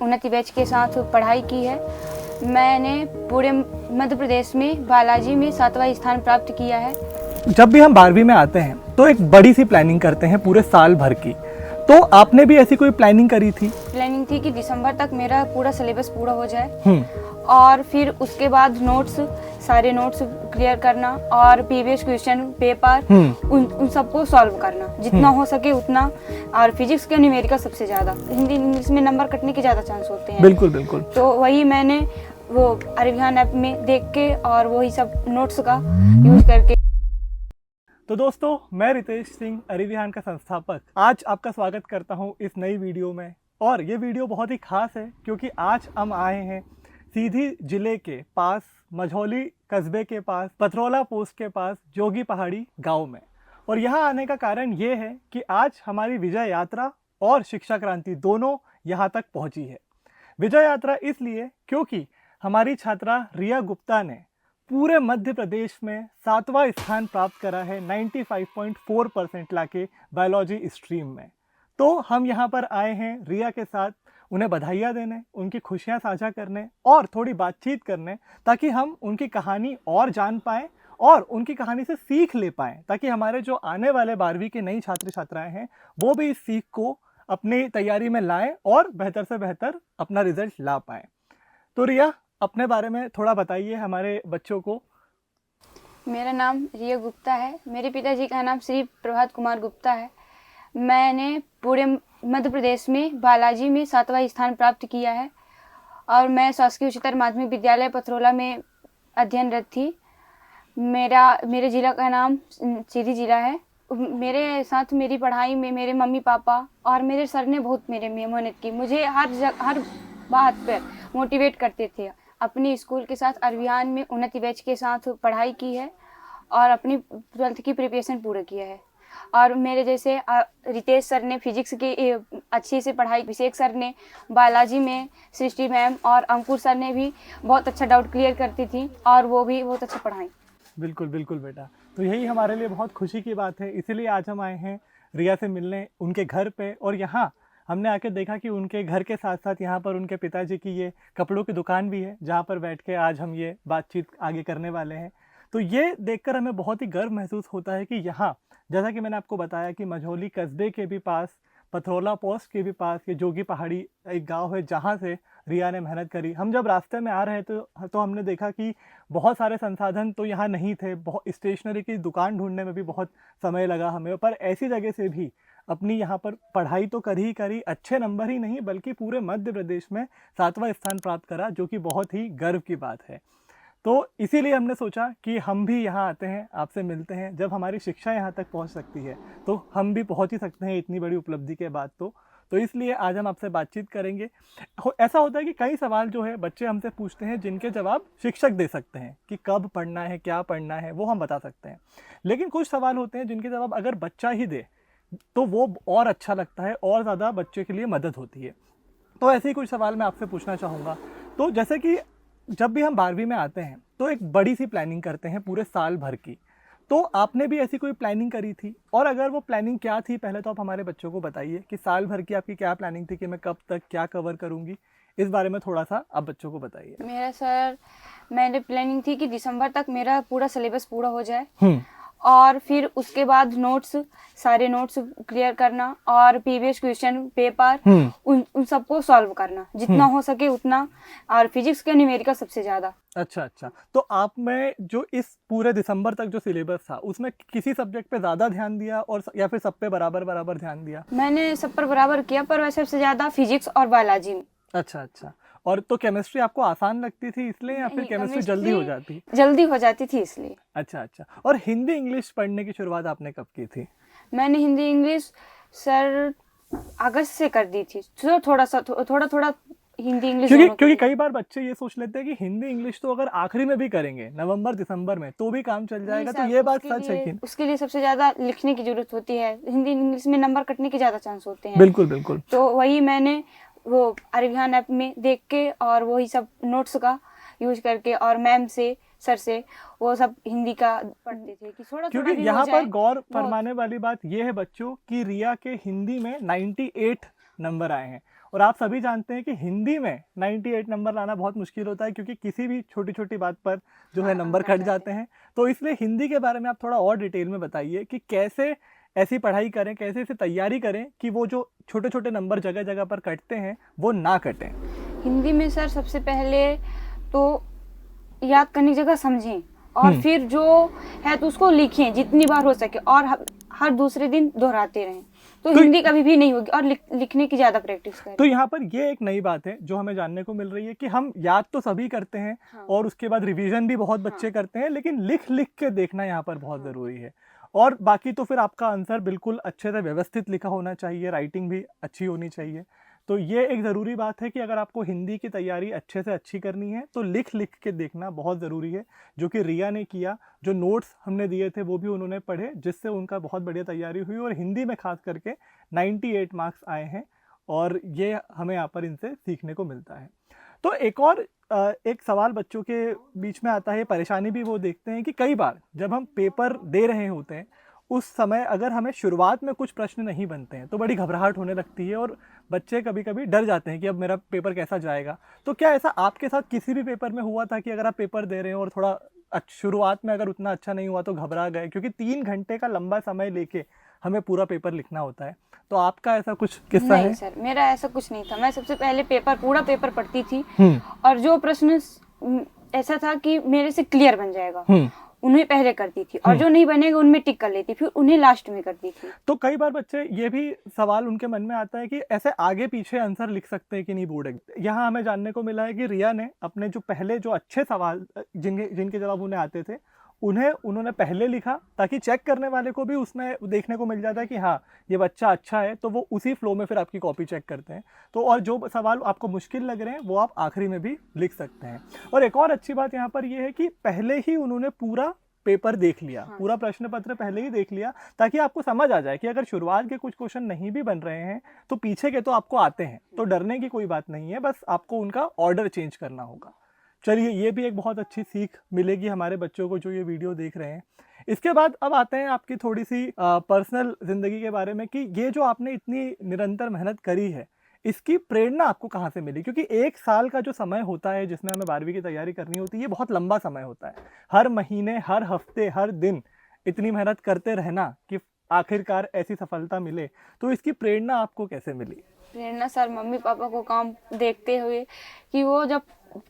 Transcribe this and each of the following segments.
उन्नति बैच के साथ पढ़ाई की है। मैंने पूरे मध्य प्रदेश में बालाजी में 7वां स्थान प्राप्त किया है। जब भी हम 12वीं में आते हैं तो एक बड़ी सी प्लानिंग करते हैं पूरे साल भर की। तो आपने भी ऐसी कोई प्लानिंग करी थी? प्लानिंग थी कि दिसंबर तक मेरा पूरा सिलेबस पूरा हो जाए और फिर उसके बाद सारे नोट्स क्लियर करना और प्रीवियस क्वेश्चन पेपर उन सबको सॉल्व करना जितना हो सके उतना। और फिजिक्स के न्यूमेरिकल सबसे ज्यादा, हिंदी इंग्लिश में नंबर कटने के ज्यादा चांस होते हैं। बिल्कुल बिल्कुल। तो वही मैंने वो अरिविहान ऐप में देख के और वही सब नोट्स का यूज करके। तो दोस्तों, मैं रितेश सिंह, अरिविहान का संस्थापक, आज आपका स्वागत करता हूं इस नई वीडियो में। और ये वीडियो बहुत ही खास है क्योंकि आज हम आए हैं सीधी जिले के पास, मझौली कस्बे के पास, पथरौला पोस्ट के पास, जोगी पहाड़ी गांव में। और यहाँ आने का कारण ये है कि आज हमारी विजय यात्रा और शिक्षा क्रांति दोनों यहाँ तक पहुँची है। विजय यात्रा इसलिए क्योंकि हमारी छात्रा रिया गुप्ता ने पूरे मध्य प्रदेश में 7वां स्थान प्राप्त करा है 95.4% लाके बायोलॉजी स्ट्रीम में। तो हम यहाँ पर आए हैं रिया के साथ उन्हें बधाइयाँ देने, उनकी खुशियाँ साझा करने और थोड़ी बातचीत करने, ताकि हम उनकी कहानी और जान पाएँ और उनकी कहानी से सीख ले पाएँ, ताकि हमारे जो आने वाले 12वीं के नई छात्र छात्राएँ हैं वो भी इस सीख को अपनी तैयारी में लाएँ और बेहतर से बेहतर अपना रिजल्ट ला पाएँ। तो रिया, अपने बारे में थोड़ा बताइए हमारे बच्चों को। मेरा नाम रिया गुप्ता है। मेरे पिताजी का नाम श्री प्रभात कुमार गुप्ता है। मैंने पूरे मध्य प्रदेश में बालाजी में 7वां स्थान प्राप्त किया है और मैं शासकीय उच्चतर माध्यमिक विद्यालय पथरौला में अध्ययनरत थी। मेरे जिला का नाम सीधी जिला है। मेरे साथ मेरी पढ़ाई में मेरे मम्मी पापा और मेरे सर ने बहुत मेरे में मेहनत की। मुझे हर बात पर मोटिवेट करते थे। अपने स्कूल के साथ अरिविहान में उन्नति बैच के साथ पढ़ाई की है और अपनी 12th की प्रिपरेशन पूरा किया है। और मेरे जैसे रितेश सर ने फिजिक्स की अच्छी से पढ़ाई, अभिषेक सर ने बायोलॉजी में, सृष्टि मैम और अंकुर सर ने भी बहुत अच्छा डाउट क्लियर करती थी और वो भी बहुत अच्छा पढ़ाई। बिल्कुल बिल्कुल बेटा, तो यही हमारे लिए बहुत खुशी की बात है। इसीलिए आज हम आए हैं रिया से मिलने उनके घर पे। और यहाँ हमने आके देखा कि उनके घर के साथ साथ यहाँ पर उनके पिताजी की ये कपड़ों की दुकान भी है, जहाँ पर बैठ के आज हम ये बातचीत आगे करने वाले हैं। तो ये देखकर हमें बहुत ही गर्व महसूस होता है कि यहाँ, जैसा कि मैंने आपको बताया कि मझौली कस्बे के भी पास, पथरौला पोस्ट के भी पास ये जोगी पहाड़ी एक गांव है जहाँ से रिया ने मेहनत करी। हम जब रास्ते में आ रहे थे तो हमने देखा कि बहुत सारे संसाधन तो यहाँ नहीं थे। बहुत स्टेशनरी की दुकान ढूंढने में भी बहुत समय लगा हमें, पर ऐसी जगह से भी अपनी यहाँ पर पढ़ाई तो करी, अच्छे नंबर ही नहीं बल्कि पूरे मध्य प्रदेश में 7वां स्थान प्राप्त करा, जो कि बहुत ही गर्व की बात है। तो इसीलिए हमने सोचा कि हम भी यहाँ आते हैं, आपसे मिलते हैं। जब हमारी शिक्षा यहाँ तक पहुँच सकती है तो हम भी पहुँच ही सकते हैं इतनी बड़ी उपलब्धि के बाद। तो इसलिए आज हम आपसे बातचीत करेंगे। ऐसा होता है कि कई सवाल जो है बच्चे हमसे पूछते हैं जिनके जवाब शिक्षक दे सकते हैं कि कब पढ़ना है, क्या पढ़ना है, वो हम बता सकते हैं। लेकिन कुछ सवाल होते हैं जिनके जवाब अगर बच्चा ही दे तो वो और अच्छा लगता है और ज़्यादा बच्चे के लिए मदद होती है। तो ऐसे ही कुछ सवाल मैं आपसे पूछना चाहूँगा। तो जैसे कि जब भी हम 12वीं में आते हैं तो एक बड़ी सी प्लानिंग करते हैं पूरे साल भर की। तो आपने भी ऐसी कोई प्लानिंग करी थी? और अगर वो प्लानिंग क्या थी, पहले तो आप हमारे बच्चों को बताइए कि साल भर की आपकी क्या प्लानिंग थी कि मैं कब तक क्या कवर करूँगी। इस बारे में थोड़ा सा आप बच्चों को बताइए। मैंने प्लानिंग थी कि दिसंबर तक मेरा पूरा सिलेबस पूरा हो जाए और फिर उसके बाद सारे नोट्स क्लियर करना और प्रीवियस क्वेश्चन पेपर उन सबको सॉल्व करना जितना हो सके उतना। और फिजिक्स के न्यूमेरिकल सबसे ज्यादा। अच्छा। तो आप में जो इस पूरे दिसंबर तक जो सिलेबस था उसमें किसी सब्जेक्ट पे ज्यादा ध्यान दिया और या फिर सब पे बराबर ध्यान दिया? मैंने सब पर बराबर किया, पर वैसे सबसे ज्यादा फिजिक्स और बायोलॉजी में। अच्छा। और तो केमिस्ट्री आपको आसान लगती थी इसलिए या फिर केमिस्ट्री जल्दी हो जाती थी इसलिए? अच्छा। और हिंदी इंग्लिश पढ़ने की शुरुआत आपने कब की थी? मैंने हिंदी इंग्लिश सर अगस्त से कर दी थी। थोड़ा हिंदी इंग्लिश क्योंकि कई बार बच्चे ये सोच लेते हैं कि हिंदी इंग्लिश तो अगर आखिरी में भी करेंगे नवंबर दिसंबर में तो भी काम चल जाएगा। तो ये बात सच है कि उसके लिए सबसे ज्यादा लिखने की जरूरत होती है। हिंदी इंग्लिश में नंबर कटने के ज्यादा चांस होते हैं। बिल्कुल। तो वही मैंने वो अरिविहान ऐप में देख के और वही सब नोट्स का यूज करके और मैम से, सर से वो सब हिंदी का पढ़ते थे कि थोड़ा क्योंकि यहाँ पर गौर फरमाने वाली बात यह है बच्चों कि रिया के हिंदी में 98 नंबर आए हैं। और आप सभी जानते हैं कि हिंदी में 98 नंबर लाना बहुत मुश्किल होता है, क्योंकि किसी भी छोटी छोटी बात पर जो है नंबर कट जाते हैं। तो इसलिए हिंदी के बारे में आप थोड़ा और डिटेल में बताइए कि कैसे ऐसी पढ़ाई करें, कैसे इसे तैयारी करें कि वो जो छोटे छोटे नंबर जगह जगह पर कटते हैं वो ना कटें। हिंदी में सर सबसे पहले तो याद करने की जगह समझें, और फिर जो है तो उसको लिखें जितनी बार हो सके, और हर दूसरे दिन दोहराते रहें, तो हिंदी कभी भी नहीं होगी। और लिखने की ज्यादा प्रैक्टिस करें। तो यहाँ पर ये एक नई बात है जो हमें जानने को मिल रही है कि हम याद तो सभी करते हैं, और उसके बाद रिवीजन भी बहुत बच्चे करते हैं, लेकिन लिख लिख के देखना यहाँ पर बहुत ज़रूरी है। और बाकी तो फिर आपका आंसर बिल्कुल अच्छे से व्यवस्थित लिखा होना चाहिए, राइटिंग भी अच्छी होनी चाहिए। तो ये एक ज़रूरी बात है कि अगर आपको हिंदी की तैयारी अच्छे से अच्छी करनी है तो लिख लिख के देखना बहुत ज़रूरी है, जो कि रिया ने किया। जो नोट्स हमने दिए थे वो भी उन्होंने पढ़े, जिससे उनका बहुत बढ़िया तैयारी हुई, और हिंदी में खास करके 98 मार्क्स आए हैं, और ये हमें यहाँ पर इनसे सीखने को मिलता है। तो एक और एक सवाल बच्चों के बीच में आता है, परेशानी भी वो देखते हैं कि कई बार जब हम पेपर दे रहे होते हैं उस समय अगर हमें शुरुआत में कुछ प्रश्न नहीं बनते हैं तो बड़ी घबराहट होने लगती है, और बच्चे कभी कभी डर जाते हैं कि अब मेरा पेपर कैसा जाएगा। तो क्या ऐसा आपके साथ किसी भी पेपर में हुआ था कि अगर आप पेपर दे रहे हो और थोड़ा शुरुआत में अगर उतना अच्छा नहीं हुआ तो घबरा गए, क्योंकि 3 घंटे का लंबा समय लेके हमें पूरा पेपर लिखना होता है। तो आपका ऐसा कुछ किस्सा है? नहीं सर, मेरा ऐसा कुछ नहीं था। मैं सबसे पहले पूरा पेपर पढ़ती थी, और जो प्रश्न ऐसा था कि मेरे से क्लियर बन जाएगा उन्हें पहले करती थी, और जो नहीं बनेगा उनमें टिक कर लेती, फिर उन्हें लास्ट में करती थी। तो कई बार बच्चे ये भी सवाल उनके मन में आता है कि ऐसे आगे पीछे आंसर लिख सकते हैं कि नहीं बोर्ड एग्जाम। यहाँ हमें जानने को मिला है कि रिया ने अपने जो पहले जो अच्छे सवाल जिनके जवाब उन्हें आते थे उन्होंने पहले लिखा, ताकि चेक करने वाले को भी उसमें देखने को मिल जाता है कि हाँ ये बच्चा अच्छा है, तो वो उसी फ्लो में फिर आपकी कॉपी चेक करते हैं। तो और जो सवाल आपको मुश्किल लग रहे हैं वो आप आखिरी में भी लिख सकते हैं। और एक और अच्छी बात यहाँ पर ये है कि पहले ही उन्होंने पूरा पेपर देख लिया, पूरा प्रश्न पत्र पहले ही देख लिया, ताकि आपको समझ आ जाए कि अगर शुरुआत के कुछ क्वेश्चन नहीं भी बन रहे हैं तो पीछे के तो आपको आते हैं, तो डरने की कोई बात नहीं है, बस आपको उनका ऑर्डर चेंज करना होगा। चलिए, ये भी एक बहुत अच्छी सीख मिलेगी हमारे बच्चों को जो ये वीडियो देख रहे हैं। इसके बाद अब आते हैं आपकी थोड़ी सी पर्सनल ज़िंदगी के बारे में, कि ये जो आपने इतनी निरंतर मेहनत करी है इसकी प्रेरणा आपको कहाँ से मिली? क्योंकि 1 साल का जो समय होता है जिसमें हमें 12वीं की तैयारी करनी होती है, ये बहुत लंबा समय होता है। हर महीने, हर हफ्ते, हर दिन इतनी मेहनत करते रहना कि आखिरकार ऐसी सफलता मिले, तो इसकी प्रेरणा आपको कैसे मिली? प्रेरणा सर मम्मी पापा को काम देखते हुए, कि वो जब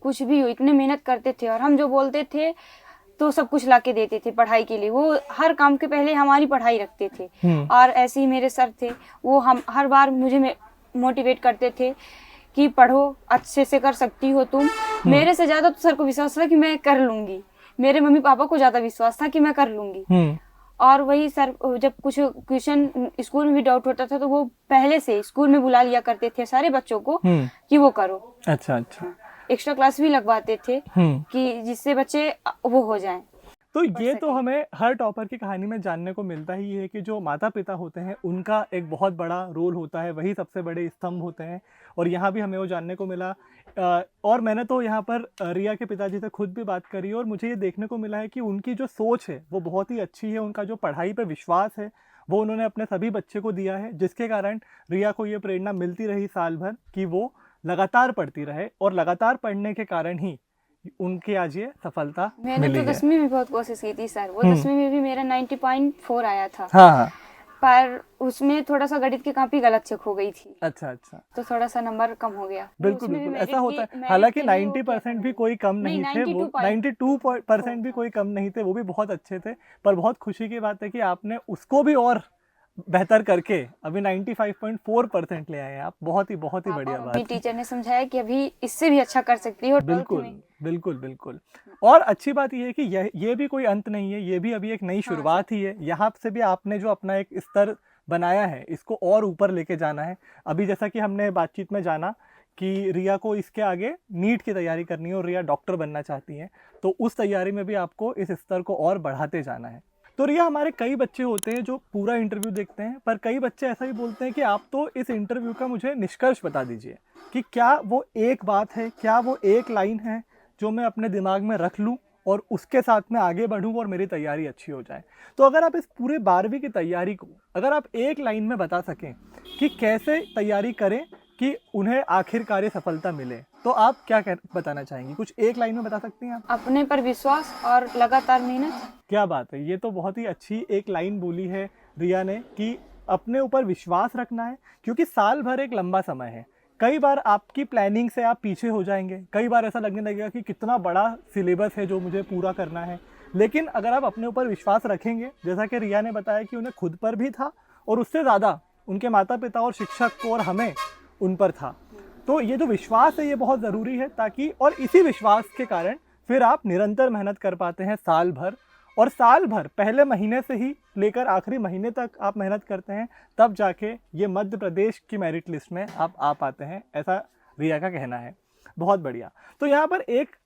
कुछ भी हो इतने मेहनत करते थे, और हम जो बोलते थे तो सब कुछ लाके देते थे पढ़ाई के लिए। वो हर काम के पहले हमारी पढ़ाई रखते थे। और ऐसे ही मेरे सर थे, वो हम हर बार मुझे मोटिवेट करते थे कि पढ़ो, अच्छे से कर सकती हो तुम। मेरे से ज्यादा तो सर को विश्वास था कि मैं कर लूंगी, मेरे मम्मी पापा को ज्यादा विश्वास था कि मैं कर लूंगी। और वही सर, जब कुछ क्वेश्चन स्कूल में भी डाउट होता था तो वो पहले से स्कूल में बुला लिया करते थे सारे बच्चों को कि वो करो। अच्छा। एक्स्ट्रा क्लास भी लगवाते थे कि जिससे बच्चे वो हो जाएं। तो ये तो हमें हर टॉपर की कहानी में जानने को मिलता ही है कि जो माता पिता होते हैं उनका एक बहुत बड़ा रोल होता है, वही सबसे बड़े स्तंभ होते हैं। और यहाँ भी हमें वो जानने को मिला। और मैंने तो यहाँ पर रिया के पिताजी से खुद भी बात करी, और मुझे ये देखने को मिला है कि उनकी जो सोच है वो बहुत ही अच्छी है। उनका जो पढ़ाई पर विश्वास है वो उन्होंने अपने सभी बच्चे को दिया है, जिसके कारण रिया को ये प्रेरणा मिलती रही साल भर कि वो लगातार पढ़ती रहे, और लगातार पढ़ने के कारण ही उनकी आज ये सफलता मैंने मिली तो 10वीं में बहुत कोशिश की थी सर। वो 10वीं में भी मेरा 90.4 आया था। हाँ। पर उसमें थोड़ा सा गणित की कॉपी गलत चेक हो गई थी। अच्छा। तो थोड़ा सा नंबर कम हो गया। बिल्कुल ऐसा होता है। हालांकि 90% भी कोई कम नहीं थे, वो 92% भी कोई कम नहीं थे, वो भी बहुत अच्छे थे। पर बहुत खुशी की बात है कि आपने उसको भी और बेहतर करके अभी 95.4% ले आए हैं आप। बहुत ही बढ़िया बात है। टीचर ने समझाया कि अभी इससे भी अच्छा कर सकती हो। बिल्कुल। और अच्छी बात ये है कि ये भी कोई अंत नहीं है, ये भी अभी एक नई शुरुआत ही है। यहाँ से भी आपने जो अपना एक स्तर बनाया है इसको और ऊपर लेके जाना है। अभी जैसा कि हमने बातचीत में जाना कि रिया को इसके आगे नीट की तैयारी करनी है और रिया डॉक्टर बनना चाहती है, तो उस तैयारी में भी आपको इस स्तर को और बढ़ाते जाना है। तो रिया, हमारे कई बच्चे होते हैं जो पूरा इंटरव्यू देखते हैं, पर कई बच्चे ऐसा भी बोलते हैं कि आप तो इस इंटरव्यू का मुझे निष्कर्ष बता दीजिए कि क्या वो एक बात है, क्या वो एक लाइन है जो मैं अपने दिमाग में रख लूँ और उसके साथ में आगे बढ़ूँ और मेरी तैयारी अच्छी हो जाए। तो अगर आप इस पूरे 12वीं की तैयारी को अगर आप एक लाइन में बता सकें कि कैसे तैयारी करें कि उन्हें आखिरकार ये सफलता मिले, तो आप क्या बताना चाहेंगी? कुछ एक लाइन में बता सकती हैं आप? अपने पर विश्वास और लगातार मेहनत। क्या बात है, ये तो बहुत ही अच्छी एक लाइन बोली है रिया ने कि अपने ऊपर विश्वास रखना है, क्योंकि साल भर एक लंबा समय है। कई बार आपकी प्लानिंग से आप पीछे हो जाएंगे, कई बार ऐसा लगने लगेगा कि कितना बड़ा सिलेबस है जो मुझे पूरा करना है, लेकिन अगर आप अपने ऊपर विश्वास रखेंगे, जैसा कि रिया ने बताया कि उन्हें खुद पर भी था और उससे ज़्यादा उनके माता पिता और शिक्षक को और हमें उन पर था, तो ये जो विश्वास है ये बहुत ज़रूरी है, ताकि और इसी विश्वास के कारण फिर आप निरंतर मेहनत कर पाते हैं साल भर, और साल भर पहले महीने से ही लेकर आखिरी महीने तक आप मेहनत करते हैं, तब जाके ये मध्य प्रदेश की मेरिट लिस्ट में आप आ पाते हैं, ऐसा रिया का कहना है। बहुत बढ़िया। तो यहाँ पर एक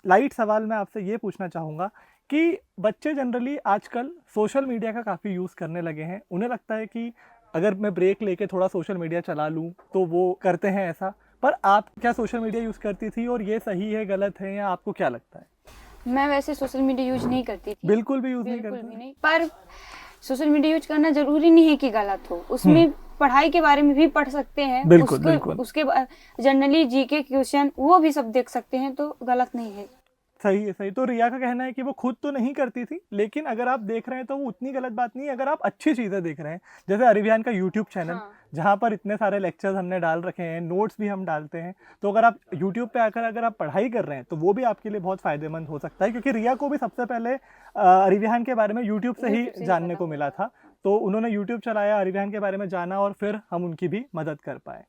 लाइट सवाल मैं आपसे ये पूछना चाहूँगा कि बच्चे जनरली आजकल सोशल मीडिया का काफ़ी यूज़ करने लगे हैं। उन्हें लगता है कि अगर मैं ब्रेक लेके थोड़ा सोशल मीडिया चला लूँ तो वो करते हैं ऐसा, पर आप क्या सोशल मीडिया यूज़ करती थी और ये सही है गलत है, या आपको क्या लगता है? मैं वैसे सोशल मीडिया यूज नहीं करती थी, बिल्कुल भी यूज़ नहीं बिल्कुल करते? भी नहीं। पर सोशल मीडिया यूज करना जरूरी नहीं है कि गलत हो, उसमें पढ़ाई के बारे में भी पढ़ सकते हैं। बिल्कुल, बिल्कुल। उसके जनरली जीके क्वेश्चन वो भी सब देख सकते हैं, तो गलत नहीं है। सही है, सही। तो रिया का कहना है कि वो खुद तो नहीं करती थी, लेकिन अगर आप देख रहे हैं तो वो उतनी गलत बात नहीं है अगर आप अच्छी चीज़ें देख रहे हैं। जैसे अरिविहान का यूट्यूब चैनल, हाँ। जहाँ पर इतने सारे लेक्चर्स हमने डाल रखे हैं, नोट्स भी हम डालते हैं, तो अगर आप यूट्यूब पे आकर अगर आप पढ़ाई कर रहे हैं तो वो भी आपके लिए बहुत फ़ायदेमंद हो सकता है, क्योंकि रिया को भी सबसे पहले अरिविहान के बारे में यूट्यूब से ही जानने को मिला था। तो उन्होंने यूट्यूब चलाया, अरिविहान के बारे में जाना और फिर हम उनकी भी मदद कर पाए।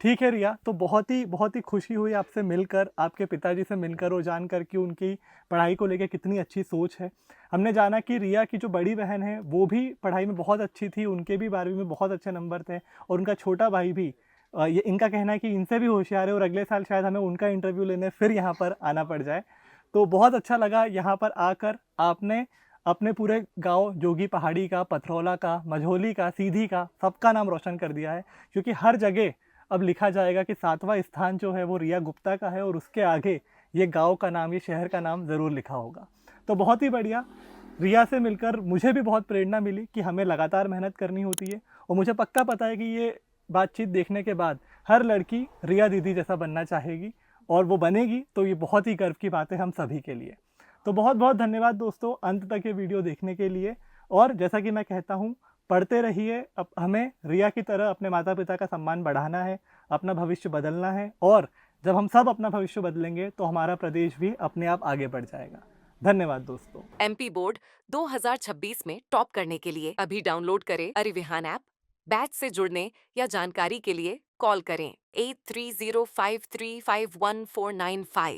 ठीक है रिया, तो बहुत ही खुशी हुई आपसे मिलकर, आपके पिताजी से मिलकर और जानकर कि उनकी पढ़ाई को लेकर कितनी अच्छी सोच है। हमने जाना कि रिया की जो बड़ी बहन है वो भी पढ़ाई में बहुत अच्छी थी, उनके भी 12वीं में बहुत अच्छे नंबर थे, और उनका छोटा भाई भी ये इनका कहना है कि इनसे भी होशियार है और अगले साल शायद हमें उनका इंटरव्यू लेने फिर यहाँ पर आना पड़ जाए। तो बहुत अच्छा लगा यहाँ पर आकर, आपने अपने पूरे गाँव जोगी पहाड़ी का, पथरौला का, मझौली का, सीधी का, सबका नाम रोशन कर दिया है, क्योंकि हर जगह अब लिखा जाएगा कि 7वां स्थान जो है वो रिया गुप्ता का है, और उसके आगे ये गांव का नाम, ये शहर का नाम ज़रूर लिखा होगा। तो बहुत ही बढ़िया, रिया से मिलकर मुझे भी बहुत प्रेरणा मिली कि हमें लगातार मेहनत करनी होती है, और मुझे पक्का पता है कि ये बातचीत देखने के बाद हर लड़की रिया दीदी जैसा बनना चाहेगी, और वो बनेगी तो ये बहुत ही गर्व की बात है हम सभी के लिए। तो बहुत बहुत धन्यवाद दोस्तों अंत तक ये वीडियो देखने के लिए, और जैसा कि मैं कहता हूँ, पढ़ते रहिए। अब हमें रिया की तरह अपने माता पिता का सम्मान बढ़ाना है, अपना भविष्य बदलना है, और जब हम सब अपना भविष्य बदलेंगे तो हमारा प्रदेश भी अपने आप आगे बढ़ जाएगा। धन्यवाद दोस्तों। MP बोर्ड 2026 में टॉप करने के लिए अभी डाउनलोड करें अरिविहान ऐप। बैच से जुड़ने या जानकारी के लिए कॉल करें 8305351495।